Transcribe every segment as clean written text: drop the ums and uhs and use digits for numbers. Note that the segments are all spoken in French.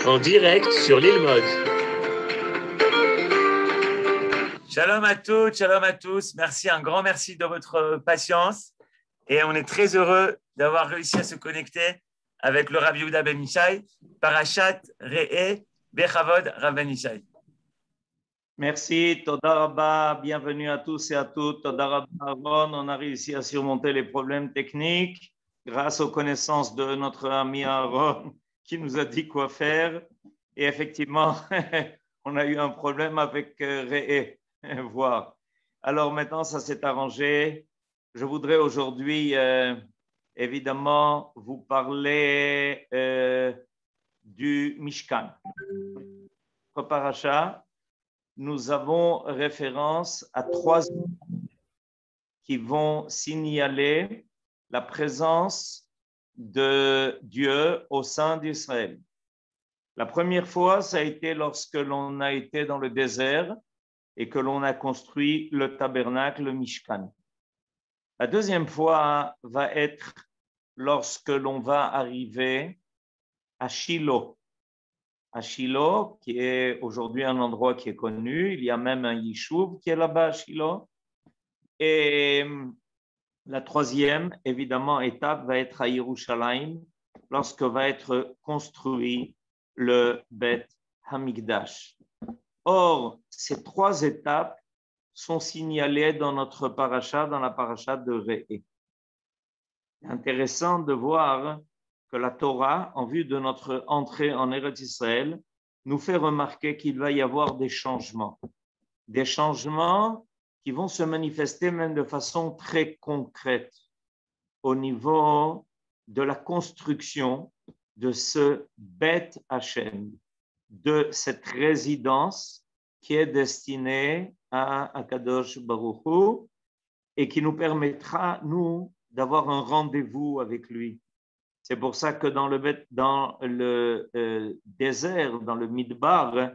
En direct sur l'île Mode. Shalom à tous. Merci, un grand merci de votre patience. Et on est très heureux d'avoir réussi à se connecter avec le Rabbi Yehuda Ben Ishai, Parashat Re'eh Bechavod Rav Ben Ishai. Merci, Toda Rabba, bienvenue à tous et à toutes. Toda Rabba, Aaron, on a réussi à surmonter les problèmes techniques grâce aux connaissances de notre ami Aaron qui nous a dit quoi faire. Et effectivement, on a eu un problème avec Re'eh, voir. Alors maintenant, ça s'est arrangé. Je voudrais aujourd'hui, évidemment, vous parler du Mishkan. Notre paracha, nous avons référence à 3 qui vont signaler la présence de Dieu au sein d'Israël. La première fois, ça a été lorsque l'on a été dans le désert et que l'on a construit le tabernacle, le Mishkan. La deuxième fois va être lorsque l'on va arriver à Shiloh. À Shiloh, qui est aujourd'hui un endroit qui est connu. Il y a même un yishuv qui est là-bas à Shiloh. Et la troisième, évidemment, étape va être à Yerushalayim, lorsque va être construit le Bet Hamikdash. Or, ces 3 étapes sont signalées dans notre paracha, dans la paracha de Re'eh. C'est intéressant de voir que la Torah, en vue de notre entrée en Eretz Israël, nous fait remarquer qu'il va y avoir des changements qui vont se manifester même de façon très concrète au niveau de la construction de ce Bet Hashem, de cette résidence qui est destinée à Akadosh Baruch Hu et qui nous permettra, nous, d'avoir un rendez-vous avec lui. C'est pour ça que dans le désert, dans le Midbar,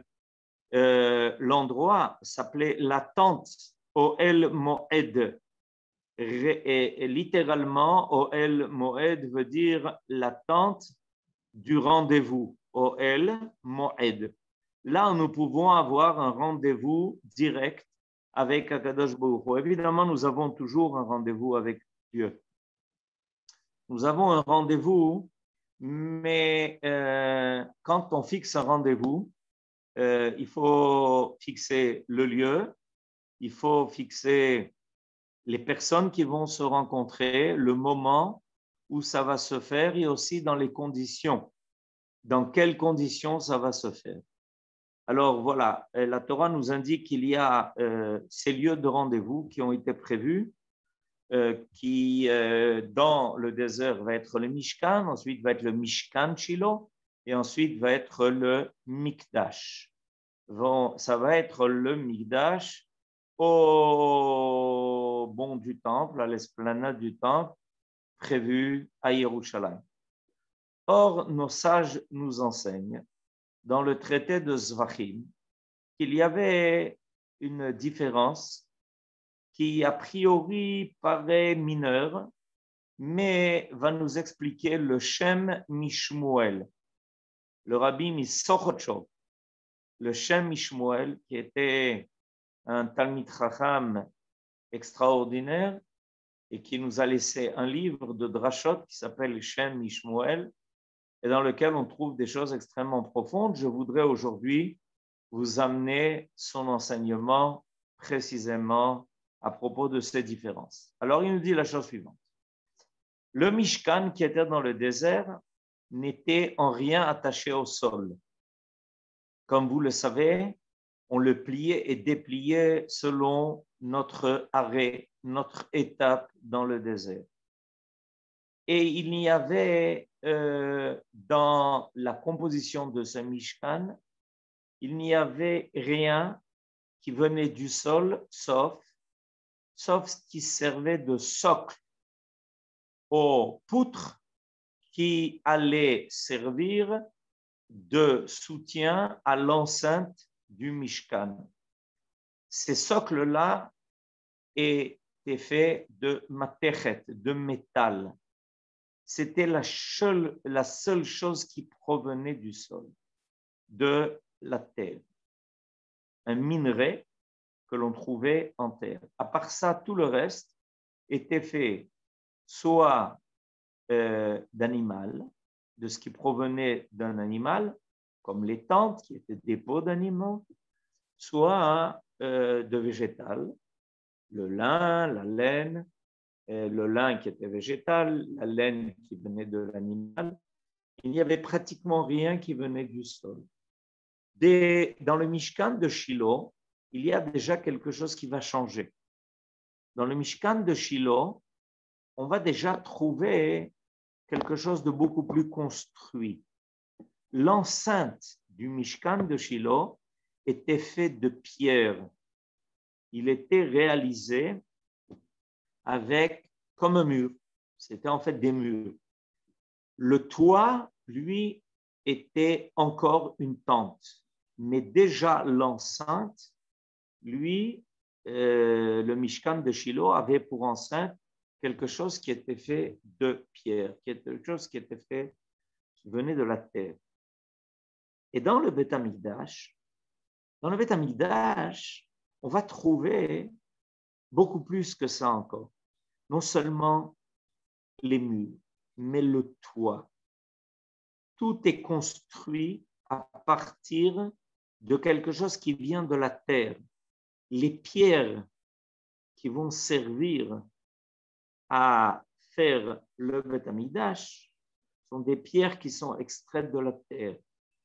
l'endroit s'appelait la tente Ohel Moed. Et littéralement, Ohel Moed veut dire la tente du rendez-vous. Ohel Moed. Là, nous pouvons avoir un rendez-vous direct avec Akadosh Baruch Hu. Évidemment, nous avons toujours un rendez-vous avec Dieu. Nous avons un rendez-vous, mais quand on fixe un rendez-vous, il faut fixer le lieu, il faut fixer les personnes qui vont se rencontrer, le moment où ça va se faire et aussi dans les conditions. Dans quelles conditions ça va se faire. Alors voilà, la Torah nous indique qu'il y a ces lieux de rendez-vous qui ont été prévus, qui dans le désert va être le Mishkan, ensuite va être le Mishkan Shiloh et ensuite va être le Mikdash. Ça va être le Mikdash au bond du temple, à l'esplanade du temple, prévu à Yerushalayim. Or, nos sages nous enseignent dans le traité de Zvachim qu'il y avait une différence qui a priori paraît mineure, mais va nous expliquer le Shem Mishmuel, le Rabbi Misochotchov, le Shem Mishmuel, qui était un Talmid Chacham extraordinaire et qui nous a laissé un livre de drashot qui s'appelle Shem Mishmuel et dans lequel on trouve des choses extrêmement profondes. Je voudrais aujourd'hui vous amener son enseignement précisément à propos de ces différences. Alors, il nous dit la chose suivante. Le Mishkan qui était dans le désert n'était en rien attaché au sol. Comme vous le savez, on le pliait et dépliait selon notre arrêt, notre étape dans le désert. Et il n'y avait dans la composition de ce Mishkan, il n'y avait rien qui venait du sol, sauf ce qui servait de socle aux poutres qui allaient servir de soutien à l'enceinte du Mishkan. Ces socles-là étaient faits de matechet, de métal. C'était la seule chose qui provenait du sol. de la terre, un minerai que l'on trouvait en terre. À part ça, tout le reste était fait soit d'animal, de ce qui provenait d'un animal, comme les tentes qui étaient des peaux d'animaux, soit de végétal, le lin, la laine, le lin qui était végétal, la laine qui venait de l'animal. Il n'y avait pratiquement rien qui venait du sol. Dans le Mishkan de Shiloh, il y a déjà quelque chose qui va changer. Dans le Mishkan de Shiloh, on va déjà trouver quelque chose de beaucoup plus construit. L'enceinte du Mishkan de Shiloh était faite de pierre. Il était réalisé avec comme un mur. C'était en fait des murs. Le toit, lui, était encore une tente. Mais déjà l'enceinte, lui, le Mishkan de Shiloh avait pour enceinte quelque chose qui était fait de pierre, quelque chose qui était fait, qui venait de la terre. Et dans le Beth Amikdash, on va trouver beaucoup plus que ça encore. Non seulement les murs, mais le toit. Tout est construit à partir de quelque chose qui vient de la terre. Les pierres qui vont servir à faire le Beth Amikdash sont des pierres qui sont extraites de la terre.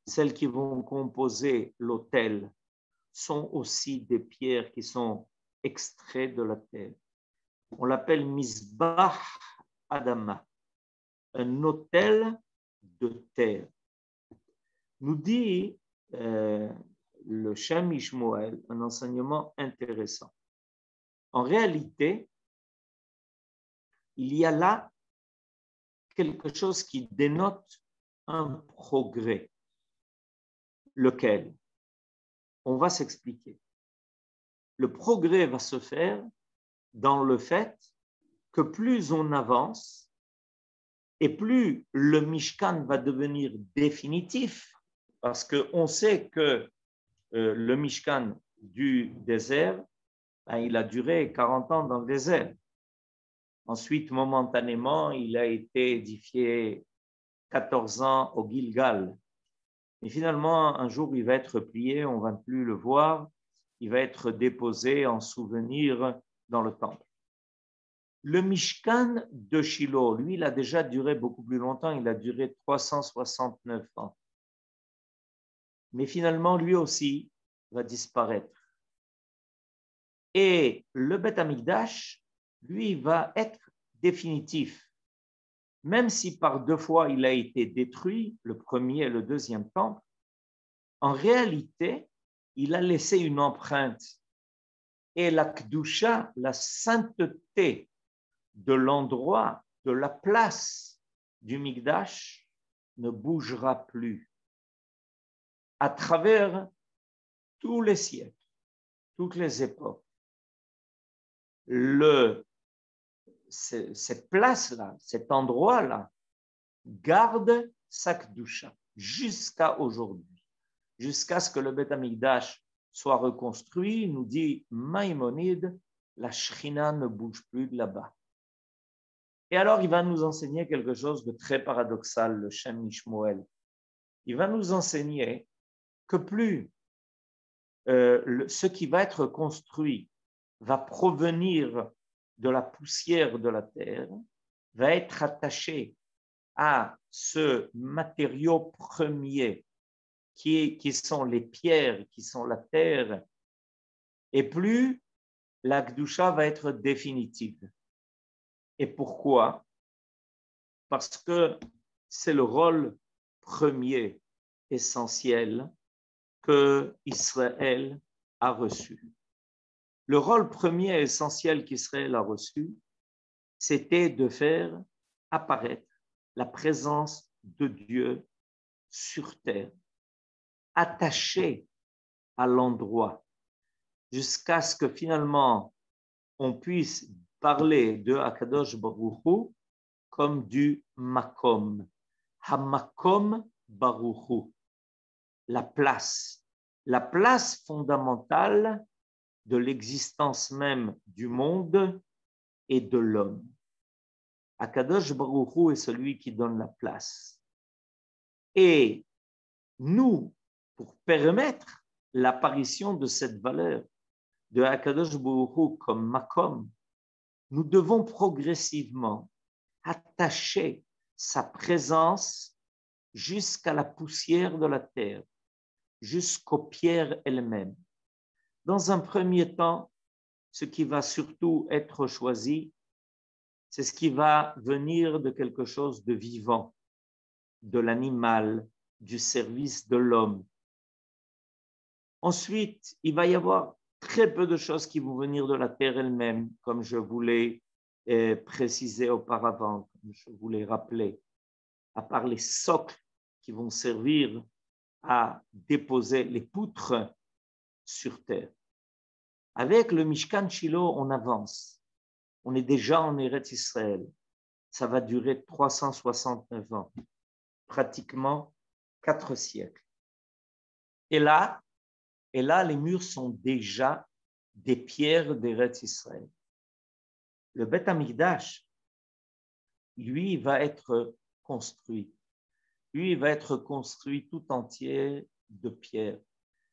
Celles qui vont composer l'autel sont aussi des pierres qui sont extraites de la terre. On l'appelle Mizbah Adama, un autel de terre. Nous dit le Shem Ishmoel un enseignement intéressant. En réalité, il y a là quelque chose qui dénote un progrès. Lequel? On va s'expliquer. Le progrès va se faire dans le fait que plus on avance et plus le Mishkan va devenir définitif, parce qu'on sait que le Mishkan du désert, il a duré 40 ans dans le désert. Ensuite, momentanément, il a été édifié 14 ans au Gilgal. Et finalement, un jour, il va être plié, on ne va plus le voir, il va être déposé en souvenir dans le temple. Le Mishkan de Shiloh, lui, il a déjà duré beaucoup plus longtemps, il a duré 369 ans. Mais finalement, lui aussi va disparaître. Et le Beth Amikdash, lui, va être définitif. Même si par 2 fois il a été détruit, le premier et le deuxième temple, en réalité, il a laissé une empreinte. Et la Kedusha, la sainteté de l'endroit, de la place du Mikdash, ne bougera plus. À travers tous les siècles, toutes les époques, cette place-là, cet endroit-là, garde sa Kedusha jusqu'à aujourd'hui, jusqu'à ce que le Beth Amikdash soit reconstruit, nous dit Maïmonide, la Shrina ne bouge plus de là-bas. Et alors, il va nous enseigner quelque chose de très paradoxal, le Shem Mishmoel. Il va nous enseigner que plus ce qui va être construit va provenir de la poussière de la terre, va être attaché à ce matériau premier qui sont les pierres, qui sont la terre, et plus la Kedusha va être définitive. Et pourquoi? Parce que c'est le rôle premier, essentiel, que Israël a reçu. Le rôle premier essentiel qu'Israël a reçu, c'était de faire apparaître la présence de Dieu sur terre, attachée à l'endroit, jusqu'à ce que finalement on puisse parler de Akadosh Baruch Hu comme du Makom, Hamakom Baruch Hu. la place fondamentale de l'existence même du monde et de l'homme. Akadosh Baruch Hu est celui qui donne la place. Et nous, pour permettre l'apparition de cette valeur de Akadosh Baruch Hu comme Makom, nous devons progressivement attacher sa présence jusqu'à la poussière de la terre, jusqu'aux pierres elles-mêmes. Dans un premier temps, ce qui va surtout être choisi, c'est ce qui va venir de quelque chose de vivant, de l'animal, du service de l'homme. Ensuite, il va y avoir très peu de choses qui vont venir de la terre elle-même, comme je vous l'ai précisé auparavant, comme je vous l'ai rappelé, à part les socles qui vont servir à déposer les poutres sur terre. Avec le Mishkan Shilo, on avance. On est déjà en Eretz Israël. Ça va durer 369 ans, pratiquement 4 siècles. Et là, les murs sont déjà des pierres d'Eretz Israël. Le Beth Amikdash, lui, va être construit. Lui, il va être construit tout entier de pierres,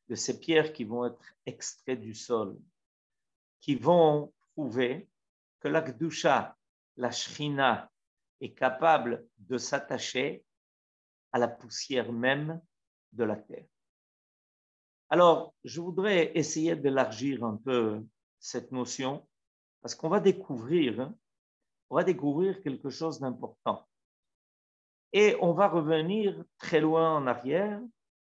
de ces pierres qui vont être extraites du sol, qui vont prouver que la Kedusha, la Shrina, est capable de s'attacher à la poussière même de la terre. Alors, je voudrais essayer d'élargir un peu cette notion, parce qu'on va découvrir quelque chose d'important. Et on va revenir très loin en arrière,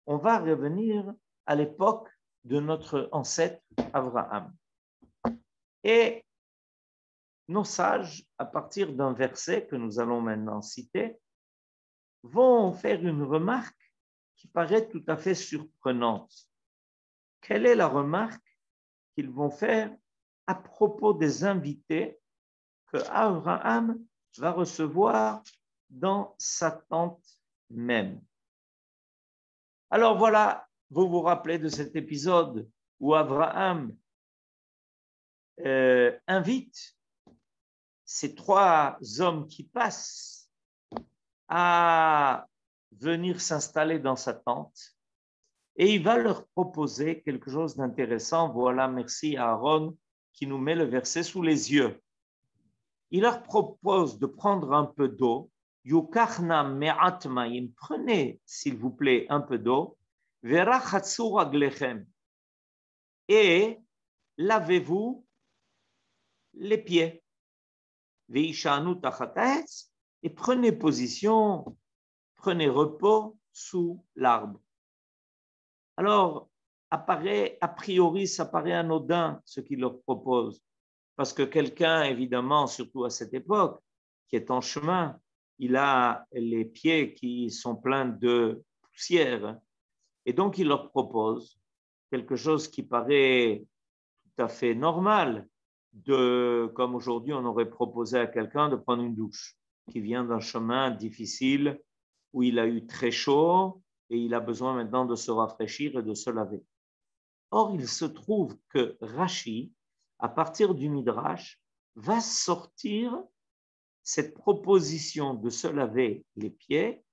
on va revenir à l'époque de notre ancêtre Abraham. Et nos sages, à partir d'un verset que nous allons maintenant citer, vont faire une remarque qui paraît tout à fait surprenante. Quelle est la remarque qu'ils vont faire à propos des invités que Abraham va recevoir dans sa tente même? Alors voilà, vous vous rappelez de cet épisode où Abraham invite ces 3 hommes qui passent à venir s'installer dans sa tente et il va leur proposer quelque chose d'intéressant. Voilà, merci à Aaron qui nous met le verset sous les yeux. Il leur propose de prendre un peu d'eau. Yukachna me'at ma'im, prenez s'il vous plaît un peu d'eau. Verachatsu raglechem, et lavez-vous les pieds. Veishanu tachat ha'etz, et prenez position, prenez repos sous l'arbre. Alors, a priori, ça paraît anodin ce qu'il leur propose, parce que quelqu'un, évidemment, surtout à cette époque, qui est en chemin, il a les pieds qui sont pleins de poussière, et donc il leur propose quelque chose qui paraît tout à fait normal, comme aujourd'hui on aurait proposé à quelqu'un de prendre une douche, qui vient d'un chemin difficile, où il a eu très chaud, et il a besoin maintenant de se rafraîchir et de se laver. Or, il se trouve que Rashi, à partir du Midrash, va sortir cette proposition de se laver les pieds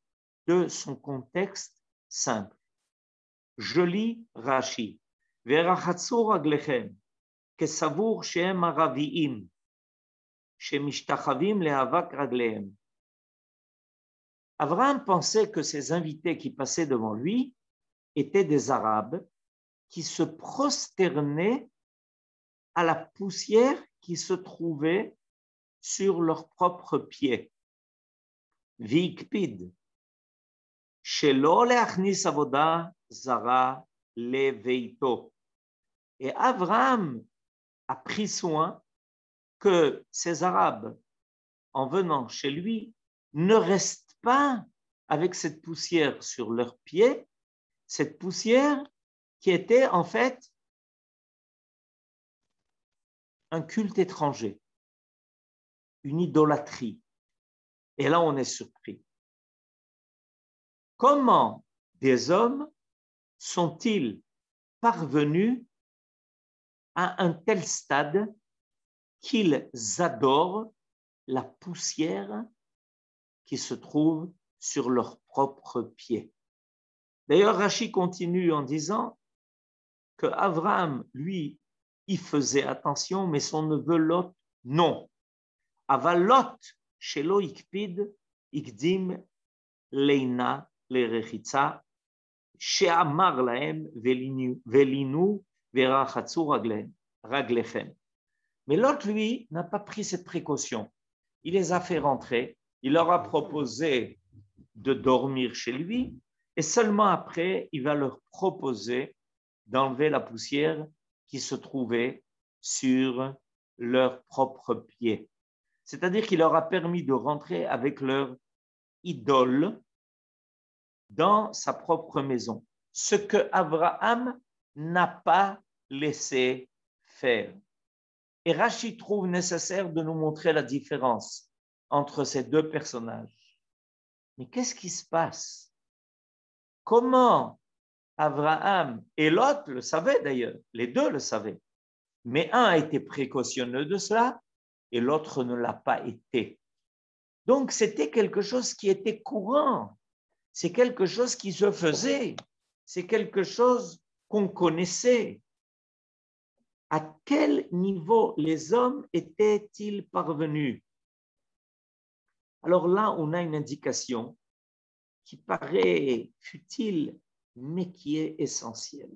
de son contexte simple. Je lis Rashi. Verachatsu raglechem, kesavur shehem araviim, shemishtachavim lehavak raglehem. Abraham pensait que ces invités qui passaient devant lui étaient des Arabes qui se prosternaient à la poussière qui se trouvait sur leurs propres pieds. Vikpid, shelo leachnis avoda zara leveito. Et Abraham a pris soin que ces Arabes, en venant chez lui, ne restent pas avec cette poussière sur leurs pieds, cette poussière qui était en fait un culte étranger, une idolâtrie. Et là, on est surpris. Comment des hommes sont-ils parvenus à un tel stade qu'ils adorent la poussière qui se trouve sur leurs propres pieds. D'ailleurs, Rashi continue en disant que Abraham, lui, y faisait attention, mais son neveu Lot, non. Aval Lot, shelo ikpid, ikdim leina lerechitza, she'amar lahem velinu verachatzu raglechem. Mais Lot, lui, n'a pas pris cette précaution. Il les a fait rentrer, il leur a proposé de dormir chez lui, et seulement après, il va leur proposer d'enlever la poussière qui se trouvait sur leurs propres pieds. C'est-à-dire qu'il leur a permis de rentrer avec leur idole dans sa propre maison, ce que Abraham n'a pas laissé faire. Et Rashi trouve nécessaire de nous montrer la différence entre ces deux personnages. Mais qu'est-ce qui se passe? Comment Abraham et Lot le savaient d'ailleurs, les deux le savaient, mais un a été précautionneux de cela et l'autre ne l'a pas été. Donc c'était quelque chose qui était courant, c'est quelque chose qui se faisait, c'est quelque chose qu'on connaissait. À quel niveau les hommes étaient-ils parvenus? Alors là, on a une indication qui paraît futile, mais qui est essentielle.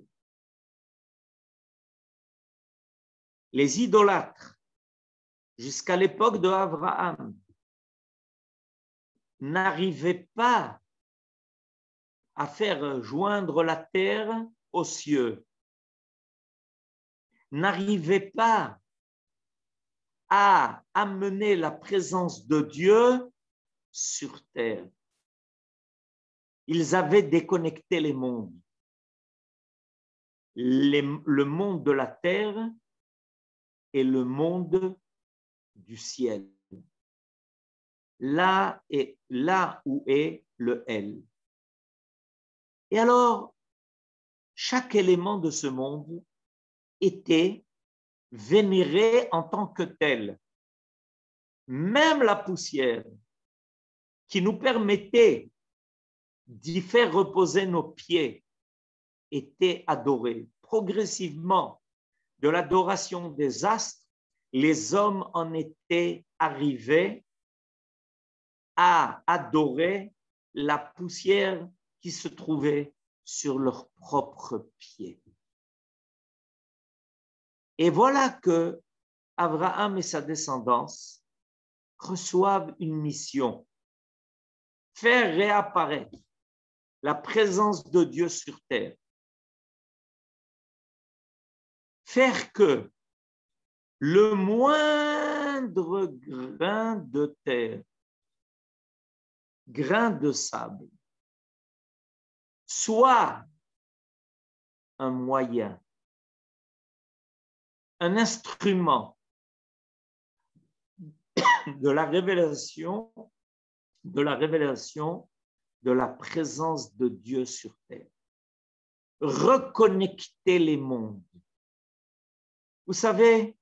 Les idolâtres, jusqu'à l'époque de Abraham, n'arrivaient pas à faire joindre la terre aux cieux, n'arrivaient pas à amener la présence de Dieu sur terre. Ils avaient déconnecté les mondes. Le monde de la terre et le monde du ciel. Là où est le El. Et alors, chaque élément de ce monde était vénéré en tant que tel. Même la poussière qui nous permettait d'y faire reposer nos pieds était adorée. Progressivement, de l'adoration des astres, les hommes en étaient arrivés à adorer la poussière qui se trouvait sur leurs propres pieds. Et voilà que Abraham et sa descendance reçoivent une mission, faire réapparaître la présence de Dieu sur terre, faire que le moindre grain de terre, grain de sable, soit un moyen, un instrument de la révélation de la présence de Dieu sur terre. Reconnecter les mondes. Vous savez,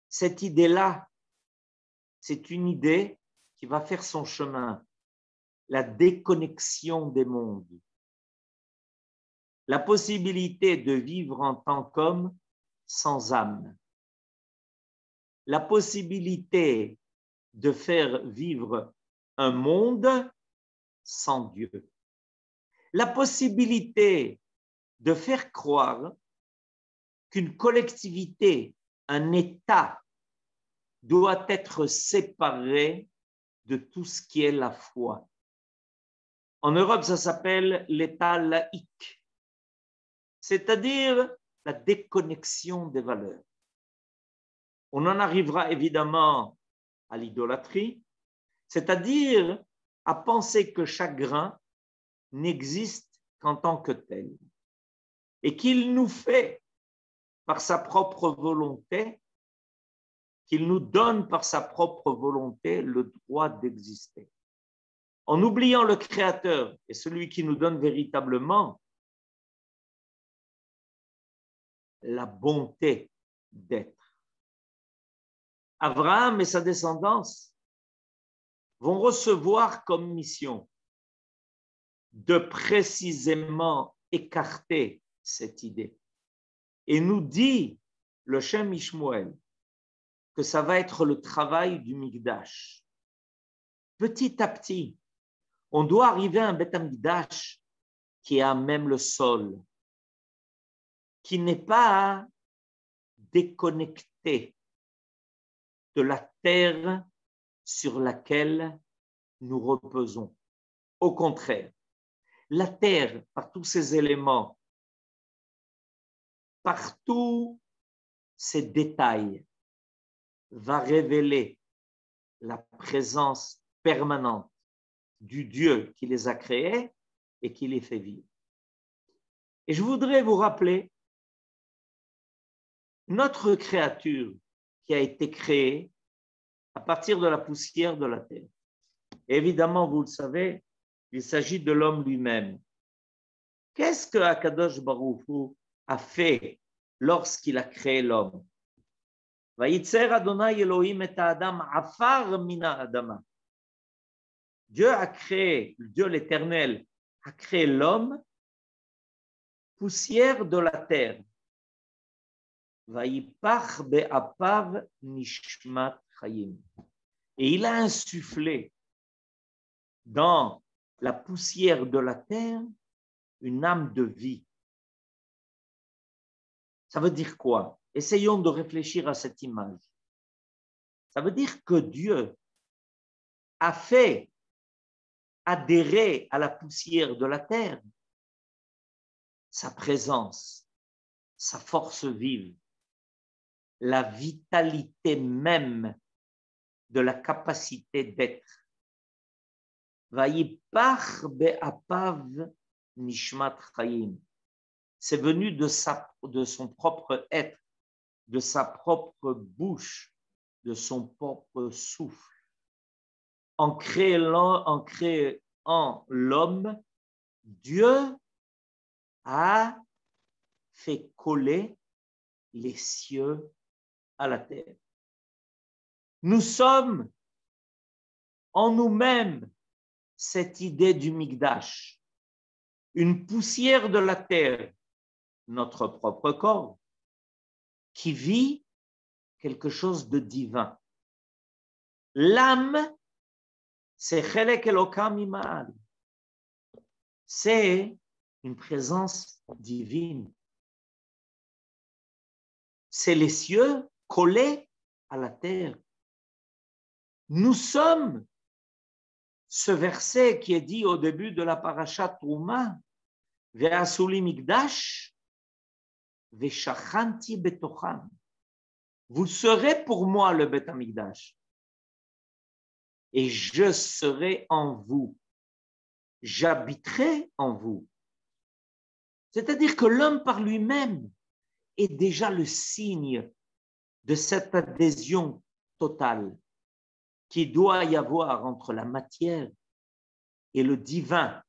cette idée-là, c'est une idée qui va faire son chemin, la déconnexion des mondes. La possibilité de vivre en tant qu'homme sans âme. La possibilité de faire vivre un monde sans Dieu. La possibilité de faire croire qu'une collectivité, un État, doit être séparé de tout ce qui est la foi. En Europe, ça s'appelle l'État laïque, c'est-à-dire la déconnexion des valeurs. On en arrivera évidemment à l'idolâtrie, c'est-à-dire à penser que chaque grain n'existe qu'en tant que tel et qu'il nous fait par sa propre volonté, qu'il nous donne par sa propre volonté le droit d'exister. En oubliant le Créateur et celui qui nous donne véritablement la bonté d'être. Abraham et sa descendance vont recevoir comme mission de précisément écarter cette idée. Et nous dit le Shem Ishmael que ça va être le travail du Mikdash. Petit à petit, on doit arriver à un Beth Amikdash qui est à même le sol, qui n'est pas déconnecté de la terre sur laquelle nous reposons. Au contraire, la terre, par tous ses éléments, par tous ses détails, va révéler la présence permanente du Dieu qui les a créés et qui les fait vivre. Et je voudrais vous rappeler notre créature qui a été créée à partir de la poussière de la terre. Et évidemment, vous le savez, il s'agit de l'homme lui-même. Qu'est-ce que Akadosh Baruch Hu a fait lorsqu'il a créé l'homme? Vayitzer Adonai Elohim et Adam afar mina adama. Dieu a créé, Dieu l'Éternel a créé l'homme, poussière de la terre. Vayipach be'apav nishmat chayim. Et il a insufflé dans la poussière de la terre une âme de vie. Ça veut dire quoi? Essayons de réfléchir à cette image. Ça veut dire que Dieu a fait adhérer à la poussière de la terre sa présence, sa force vive, la vitalité même de la capacité d'être. Vayipach be'apav nishmat chayim. C'est venu de son propre être, de sa propre bouche, de son propre souffle. En créant l'homme, Dieu a fait coller les cieux à la terre. Nous sommes en nous-mêmes cette idée du Mikdash, une poussière de la terre, notre propre corps, qui vit quelque chose de divin. L'âme, c'est Chelek Elokam Ima'al. C'est une présence divine. C'est les cieux collés à la terre. Nous sommes ce verset qui est dit au début de la parashat Trouma, Ve'asuli Mikdash, Ve'shachanti betocham. Vous serez pour moi le Beth Amikdash et je serai en vous. J'habiterai en vous. C'est-à-dire que l'homme par lui-même est déjà le signe de cette adhésion totale qui doit y avoir entre la matière et le divin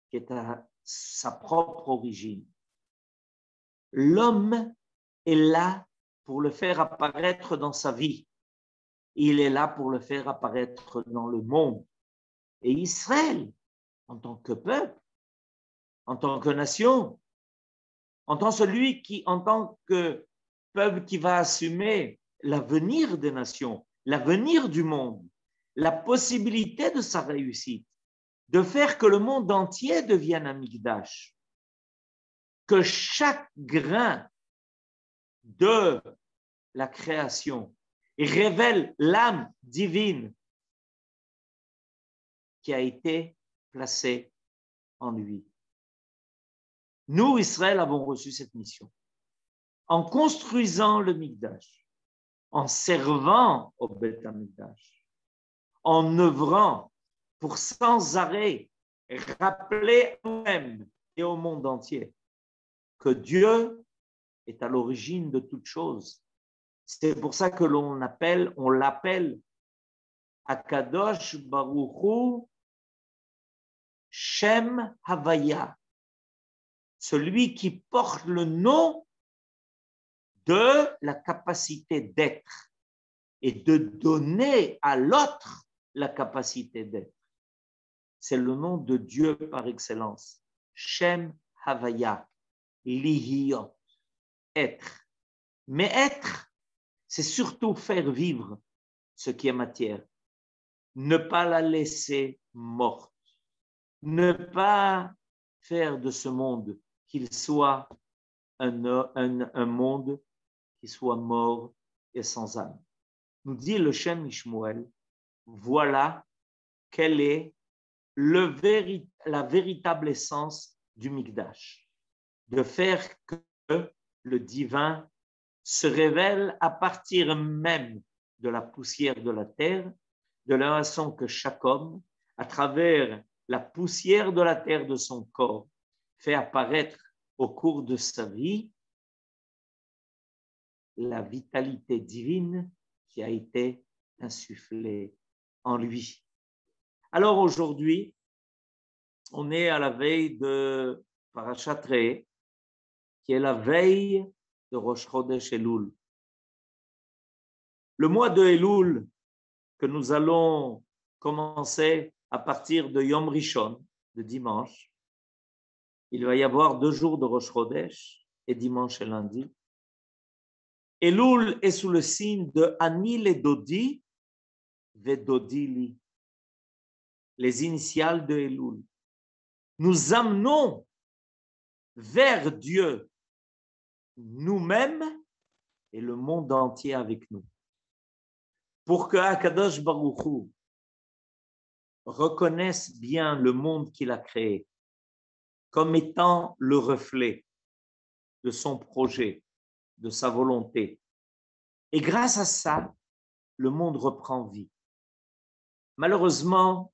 qui est à sa propre origine. L'homme est là pour le faire apparaître dans sa vie. Il est là pour le faire apparaître dans le monde. Et Israël, en tant que peuple, en tant que nation, en tant que peuple qui va assumer l'avenir des nations, l'avenir du monde, la possibilité de sa réussite, de faire que le monde entier devienne un Mikdash, que chaque grain de la création révèle l'âme divine qui a été placée en lui. Nous, Israël, avons reçu cette mission. En construisant le Mikdash, en servant au Beth Amikdash, en œuvrant pour sans arrêt rappeler à nous-mêmes et au monde entier que Dieu est à l'origine de toute chose. C'est pour ça que on l'appelle Akadosh Baruch Hu Shem Havaya, celui qui porte le nom de la capacité d'être et de donner à l'autre la capacité d'être. C'est le nom de Dieu par excellence. Shem Havaya, Lihiyot, être. Mais être, c'est surtout faire vivre ce qui est matière. Ne pas la laisser morte. Ne pas faire de ce monde qu'il soit un monde qui soit mort et sans âme. Nous dit le Shem Ishmuel, voilà quelle est la véritable essence du Mikdash, de faire que le divin se révèle à partir même de la poussière de la terre, de la façon que chaque homme, à travers la poussière de la terre de son corps, fait apparaître au cours de sa vie la vitalité divine qui a été insufflée en lui. Alors aujourd'hui, on est à la veille de Parashat Re'eh, qui est la veille de Rosh Chodesh Elul. Le mois de Elul que nous allons commencer à partir de Yom Rishon, de dimanche, il va y avoir 2 jours de Rosh Chodesh et dimanche et lundi. Elul est sous le signe de Ani le Dodi ve Dodi li, les initiales de Elul. Nous amenons vers Dieu nous-mêmes et le monde entier avec nous. Pour que Akadosh Baruch Hu reconnaisse bien le monde qu'il a créé comme étant le reflet de son projet, de sa volonté. Et grâce à ça, le monde reprend vie. Malheureusement,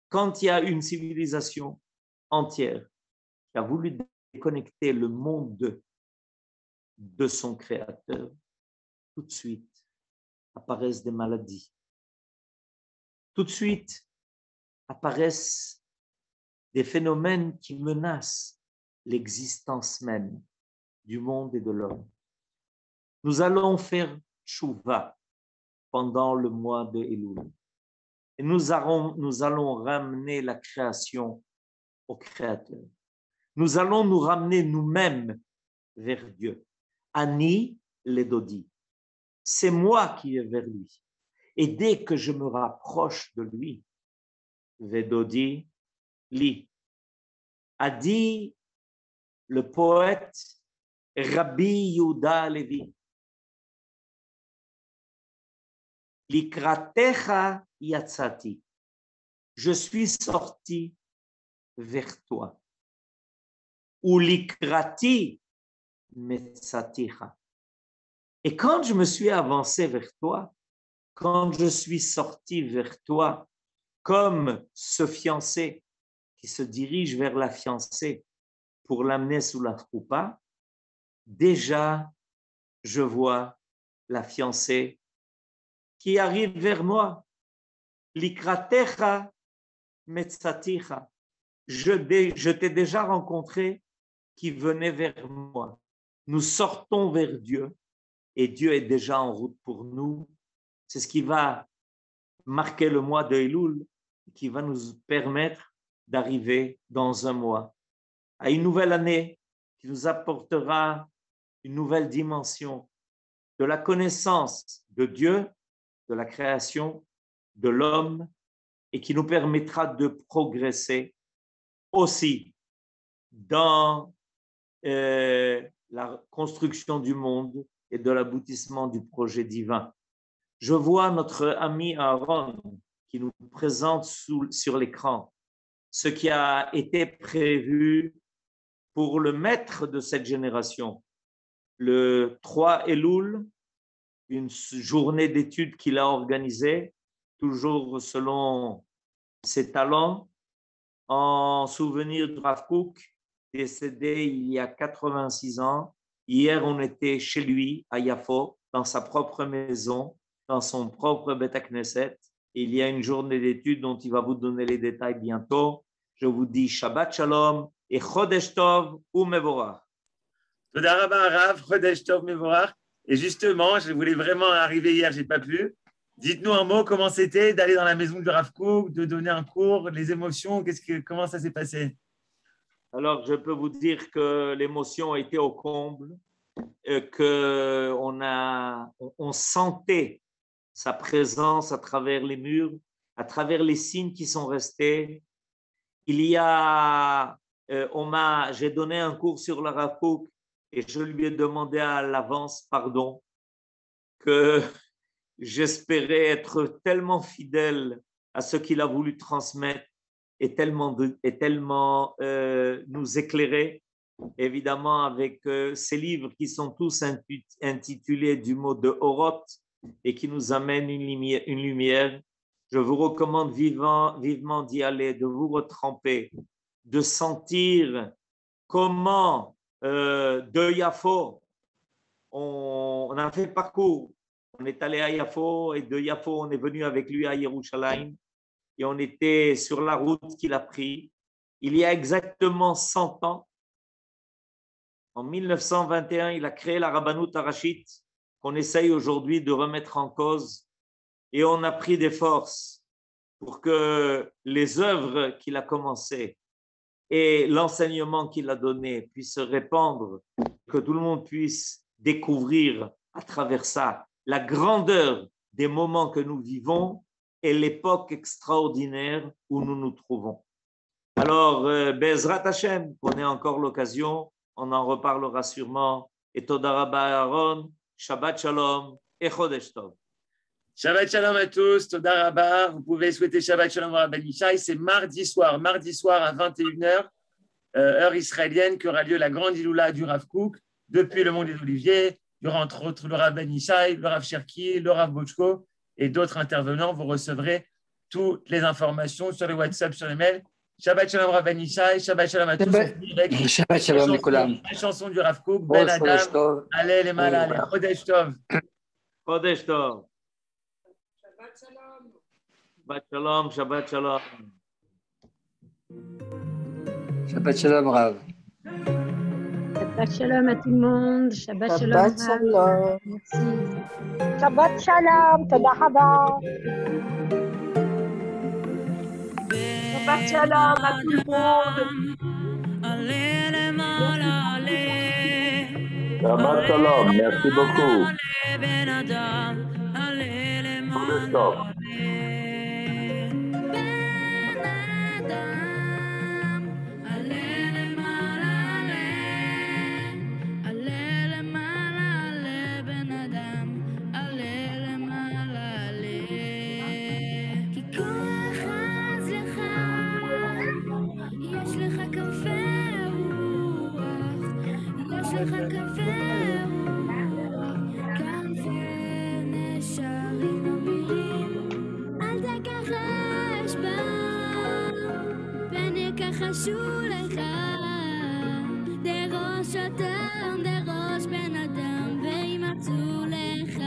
quand il y a une civilisation entière qui a voulu déconnecter le monde de son créateur, tout de suite apparaissent des maladies. Tout de suite apparaissent des phénomènes qui menacent l'existence même du monde et de l'homme. Nous allons faire tchouva pendant le mois de Elul. Et nous allons ramener la création au Créateur. Nous allons nous ramener nous-mêmes vers Dieu. Ani ledodi. C'est moi qui vais vers lui. Et dès que je me rapproche de lui, vedodi li, a dit le poète Rabbi Yehuda Levi. Likratecha yatsati. Je suis sorti vers toi. Ou likrati metzaticha. Et quand je me suis avancé vers toi, quand je suis sorti vers toi, comme ce fiancé qui se dirige vers la fiancée pour l'amener sous la choupa, déjà je vois la fiancée qui arrive vers moi. Likratecha metzaticha. Je t'ai déjà rencontré qui venait vers moi. Nous sortons vers Dieu et Dieu est déjà en route pour nous. C'est ce qui va marquer le mois de Elul, qui va nous permettre d'arriver dans un mois à une nouvelle année qui nous apportera une nouvelle dimension de la connaissance de Dieu, de la création, de l'homme, et qui nous permettra de progresser aussi dans la construction du monde et de l'aboutissement du projet divin. Je vois notre ami Aaron qui nous présente sur l'écran ce qui a été prévu pour le maître de cette génération. Le 3 Elul, une journée d'études qu'il a organisée, toujours selon ses talents, en souvenir de Rav Kook, décédé il y a 86 ans. Hier, on était chez lui, à Yafo, dans sa propre maison, dans son propre Beth Knesset. Il y a une journée d'études dont il va vous donner les détails bientôt. Je vous dis Shabbat Shalom et Chodesh Tov ou Mevorach. Toda Rabba Arav, Chodesh Tov Mevorach. Et justement, je voulais vraiment arriver hier, je n'ai pas pu. Dites-nous un mot, comment c'était d'aller dans la maison du Rav Kook, de donner un cours, les émotions, comment ça s'est passé? Alors, je peux vous dire que l'émotion était au comble, qu'on sentait sa présence à travers les murs, à travers les signes qui sont restés. J'ai donné un cours sur le Rav Kook et je lui ai demandé à l'avance pardon, que j'espérais être tellement fidèle à ce qu'il a voulu transmettre et tellement nous éclairer, évidemment avec ces livres qui sont tous intitulés du mot de Oroth et qui nous amènent une lumière. Je vous recommande vivement d'y aller, de vous retremper, de sentir comment de Yafo, on a fait le parcours. On est allé à Yafo et de Yafo, on est venu avec lui à Yerushalayim et on était sur la route qu'il a prise. Il y a exactement 100 ans, en 1921, il a créé la Rabbanout Harashit qu'on essaye aujourd'hui de remettre en cause et on a pris des forces pour que les œuvres qu'il a commencées et l'enseignement qu'il a donné puissent se répandre, que tout le monde puisse découvrir à travers ça la grandeur des moments que nous vivons et l'époque extraordinaire où nous nous trouvons. Alors, Bezrat Hashem, on ait encore l'occasion, on en reparlera sûrement. Et Toda Rabba Aaron, Shabbat Shalom et Chodesh Tov. Shabbat Shalom à tous, Toda Rabba. Vous pouvez souhaiter Shabbat Shalom à Ben Ishai. C'est mardi soir à 21h, heure israélienne, qu'aura lieu la grande Iloula du Rav Kook depuis le Mont des Oliviers. Il y aura entre autres le Rav Ben Ishai, le Rav Cherki, le Rav Bochko et d'autres intervenants. Vous recevrez toutes les informations sur le WhatsApp, sur les mails. Shabbat Shalom Rav Ben Ishai, Shabbat Shalom à tous. Shabbat Shalom Nikolam. La chanson du Rav Kook, Ben Adam, Allez les Malal, Chodesh Tov. Chodesh Tov. Shabbat Shalom. Shabbat Shalom, Shabbat Shalom. Shabbat Shalom Rav. Shabbat Shalom à tout le monde. Shabbat Shalom. Shabbat Shalom. Merci. Shabbat Shalom. Toda Rabba. Shabbat Shalom à tout le monde. Shabbat Shalom, merci beaucoup. Chodesh Tov. חשוב לך דרוש אדם דרוש בן אדם וימצאו לך